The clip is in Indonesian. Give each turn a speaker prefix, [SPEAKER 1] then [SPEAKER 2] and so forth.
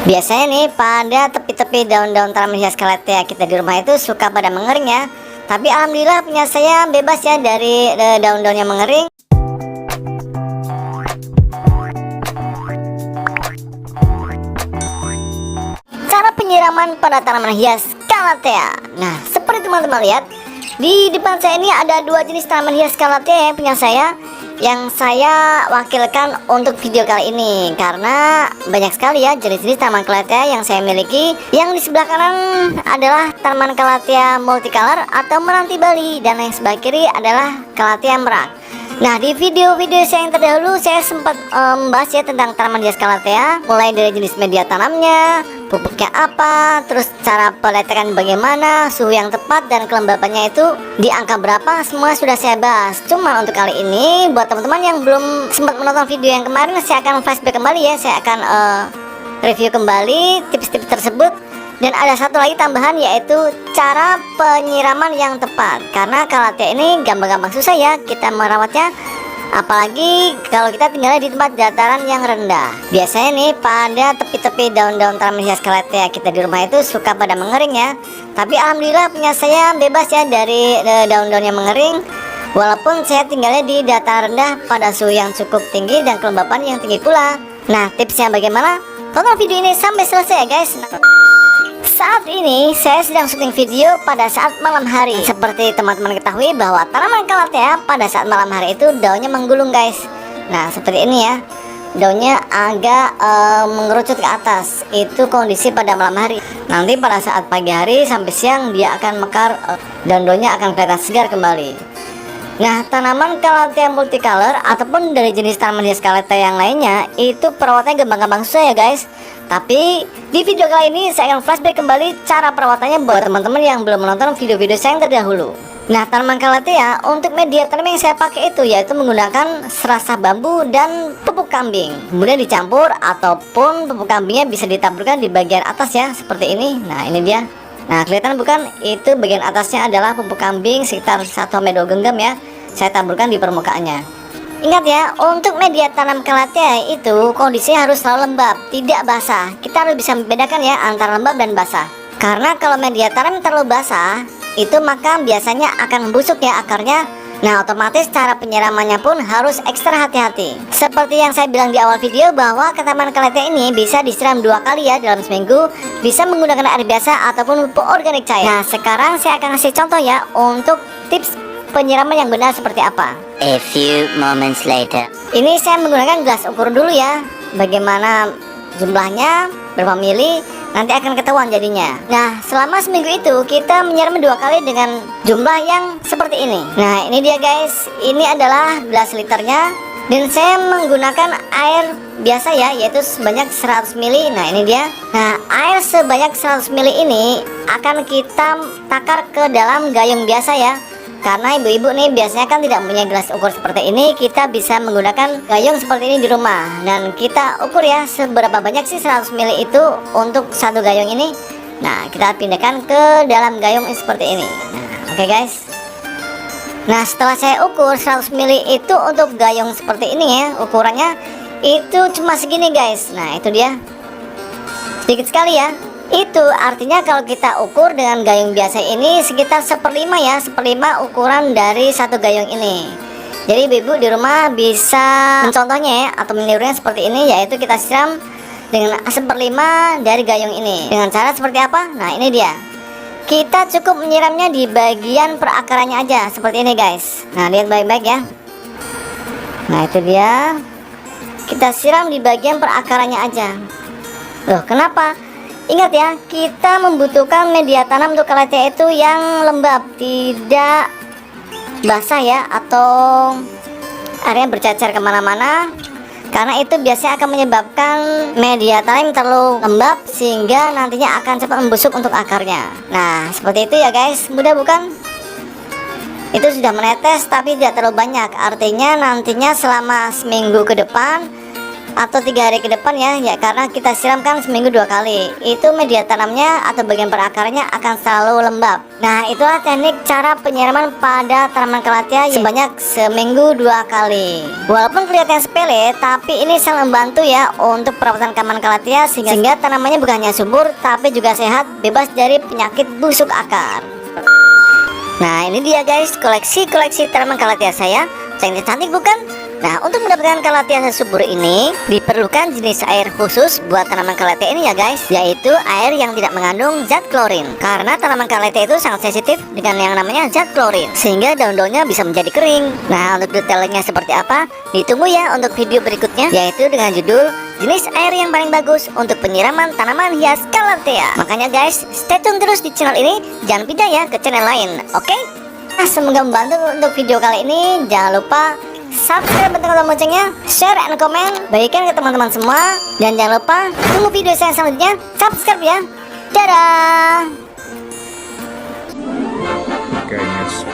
[SPEAKER 1] Biasanya nih pada tepi-tepi daun-daun tanaman hias kalatea kita di rumah itu suka pada mengering ya. Tapi alhamdulillah punya saya bebas ya dari daun-daun yang mengering. Cara penyiraman pada tanaman hias kalatea. Nah, seperti teman-teman lihat, di depan saya ini ada dua jenis tanaman hias kalatea yang punya saya, yang saya wakilkan untuk video kali ini karena banyak sekali ya jenis-jenis tanaman kalatea yang saya miliki. Yang di sebelah kanan adalah tanaman kalatea multicolor atau meranti Bali, dan yang sebelah kiri adalah kalatea merak. Nah, di video-video saya yang terdahulu saya sempat membahas ya tentang tanaman hias kalatea, mulai dari jenis media tanamnya, pupuknya apa, terus cara peletakan bagaimana, suhu yang tepat, dan kelembapannya itu di angka berapa, semua sudah saya bahas. Cuma untuk kali ini buat teman-teman yang belum sempat menonton video yang kemarin, saya akan flashback kembali ya, saya akan review kembali tips-tips tersebut. Dan ada satu lagi tambahan, yaitu cara penyiraman yang tepat, karena kalatea ini gampang-gampang susah ya kita merawatnya, apalagi kalau kita tinggal di tempat dataran yang rendah. Biasanya nih pada tepi-tepi daun-daun tanaman hias kalatea kita di rumah itu suka pada mengering ya. Tapi alhamdulillah punya saya bebas ya dari daun-daun yang mengering, walaupun saya tinggalnya di dataran rendah pada suhu yang cukup tinggi dan kelembapan yang tinggi pula. Nah, tipsnya bagaimana? Tonton video ini sampai selesai ya guys. Saat ini saya sedang syuting video pada saat malam hari. Seperti teman-teman ketahui bahwa tanaman kalatea pada saat malam hari itu daunnya menggulung guys. Nah, seperti ini ya, daunnya agak mengerucut ke atas. Itu kondisi pada malam hari. Nanti pada saat pagi hari sampai siang dia akan mekar, daun-daunnya akan kelihatan segar kembali. Nah, tanaman kalatea multicolor ataupun dari jenis tanaman hias kalatea yang lainnya itu perawatannya gampang-gampang susah ya guys. Tapi di video kali ini saya akan flashback kembali cara perawatannya buat teman-teman yang belum menonton video-video saya yang terdahulu. Nah, tanaman kalatea untuk media tanam yang saya pakai itu yaitu menggunakan serasa bambu dan pupuk kambing, kemudian dicampur, ataupun pupuk kambingnya bisa ditaburkan di bagian atas ya, seperti ini. Nah, ini dia. Nah, kelihatan bukan? Itu bagian atasnya adalah pupuk kambing sekitar 1-2 genggam ya. Saya taburkan di permukaannya. Ingat ya, untuk media tanam kalatea itu kondisinya harus selalu lembab, tidak basah. Kita harus bisa membedakan ya antara lembab dan basah. Karena kalau media tanam terlalu basah, itu maka biasanya akan membusuk ya akarnya. Nah, otomatis cara penyiramannya pun harus ekstra hati-hati. Seperti yang saya bilang di awal video bahwa tanaman kalatea ini bisa disiram 2 kali ya dalam seminggu, bisa menggunakan air biasa ataupun pupuk organik cair. Nah, sekarang saya akan kasih contoh ya untuk tips penyiraman yang benar seperti apa.
[SPEAKER 2] A few moments later.
[SPEAKER 1] Ini saya menggunakan gelas ukur dulu ya. Bagaimana jumlahnya, berapa mili, nanti akan ketahuan jadinya. Nah, selama seminggu itu kita menyiram 2 kali dengan jumlah yang seperti ini. Nah, ini dia guys. Ini adalah gelas liternya, dan saya menggunakan air biasa ya, yaitu sebanyak 100 mili. Nah, ini dia. Nah, air sebanyak 100 mili ini akan kita takar ke dalam gayung biasa ya. Karena ibu-ibu nih biasanya kan tidak punya gelas ukur seperti ini, kita bisa menggunakan gayung seperti ini di rumah. Dan kita ukur ya seberapa banyak sih 100 ml itu untuk satu gayung ini. Nah, kita pindahkan ke dalam gayung seperti ini. Nah, oke guys. Nah, setelah saya ukur 100 ml itu untuk gayung seperti ini ya, ukurannya itu cuma segini guys. Nah, itu dia. Sedikit sekali ya. Itu artinya kalau kita ukur dengan gayung biasa ini sekitar 1/5 ya, 1/5 ukuran dari satu gayung ini. Jadi ibu-ibu di rumah bisa mencontohnya ya, atau menirunya seperti ini, yaitu kita siram dengan 1/5 dari gayung ini. Dengan cara seperti apa? Nah, ini dia. Kita cukup menyiramnya di bagian perakarannya aja, seperti ini guys. Nah, lihat baik-baik ya. Nah, itu dia. Kita siram di bagian perakarannya aja. Loh, kenapa? Ingat ya, kita membutuhkan media tanam untuk kalatea itu yang lembab, tidak basah ya, atau area bercacar kemana-mana. Karena itu biasanya akan menyebabkan media tanam terlalu lembab, sehingga nantinya akan cepat membusuk untuk akarnya. Nah, seperti itu ya guys, mudah bukan? Itu sudah menetes tapi tidak terlalu banyak. Artinya nantinya selama seminggu ke depan atau 3 hari ke depan ya karena kita siramkan seminggu 2 kali. Itu media tanamnya atau bagian perakarnya akan selalu lembab. Nah, itulah teknik cara penyiraman pada tanaman Calathea sebanyak seminggu 2 kali. Walaupun kelihatan sepele, tapi ini sangat membantu ya untuk perawatan tanaman Calathea sehingga tanamannya bukan hanya subur tapi juga sehat, bebas dari penyakit busuk akar. Nah, ini dia guys koleksi tanaman Calathea saya. Cantik-cantik bukan? Nah, untuk mendapatkan Calathea subur ini diperlukan jenis air khusus buat tanaman Calathea ini ya guys, yaitu air yang tidak mengandung zat klorin. Karena tanaman Calathea itu sangat sensitif dengan yang namanya zat klorin, sehingga daun-daunnya bisa menjadi kering. Nah, untuk detailnya seperti apa, ditunggu ya untuk video berikutnya, yaitu dengan judul jenis air yang paling bagus untuk penyiraman tanaman hias Calathea. Makanya guys, stay tune terus di channel ini, jangan pindah ya ke channel lain, oke? Nah, semoga membantu untuk video kali ini. Jangan lupa subscribe, tekan tombol loncengnya, share and comment, bagikan ke teman-teman semua. Dan jangan lupa tunggu video saya selanjutnya. Subscribe ya. Dadah.
[SPEAKER 3] Kayaknya